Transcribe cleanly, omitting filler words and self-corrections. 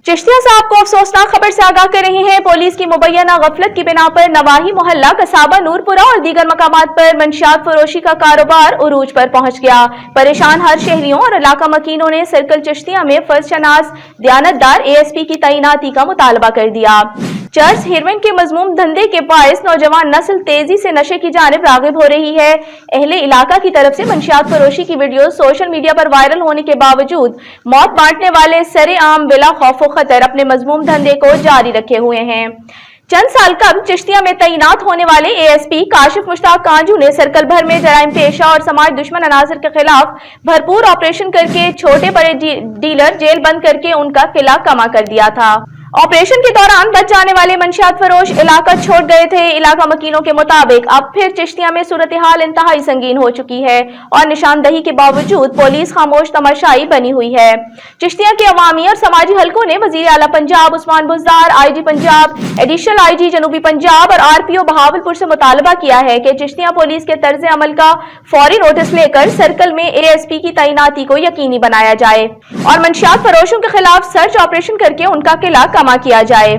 चिश्तिया साहब को अफसोसनाक खबर से आगाह कर रही है। पुलिस की मुबैना गफलत की बिना पर नवाही मोहल्ला कसाबा नूरपुरा और दीगर मकामात पर मंशियात फरोशी का कारोबार उरूज पर पहुंच गया। परेशान हर शहरियों और इलाका मकीनों ने सर्कल चिश्तिया में फर्ज शनास दयानतदार ASP की तैनाती का मुतालबा कर दिया। चर्च हेरोइन के मजमूम धंधे के बायस नौजवान नस्ल तेजी से नशे की जानिब रागिब हो रही है। अहले इलाका की तरफ से मंशियात फरोशी की वीडियो सोशल मीडिया पर वायरल होने के बावजूद मौत बांटने वाले सरेआम बिला खौफ खतर अपने मजमूम धंधे को जारी रखे हुए हैं। चंद साल कबल चिश्तिया में तैनात होने वाले ASP काशिफ मुश्ताक कांजू ने सर्कल भर में जराइम पेशा और समाज दुश्मन अनासर के खिलाफ भरपूर ऑपरेशन करके छोटे बड़े डीलर जेल बंद करके उनका किला कमा कर दिया था। ऑपरेशन के दौरान बच जाने वाले मंशियात फरोश इलाका छोड़ गए थे। इलाका मकीनों के मुताबिक अब फिर चिश्तिया में सूरत हाल इंतहाई संगीन हो चुकी है और निशानदही के बावजूद पुलिस खामोश तमाशाई बनी हुई है। चिश्तिया के अवामी और समाजी हलकों ने वजीर आला Punjab Usman Buzdar, IG Punjab, additional IG जनूबी पंजाब और RPO बहावलपुर से मुतालबा किया है कि चिश्तिया पुलिस के तर्ज अमल का फौरी नोटिस लेकर सर्कल में ASP की तैनाती को यकीनी बनाया जाए और मंशियात फरोशों के खिलाफ सर्च ऑपरेशन करके उनका किला कमा किया जाए।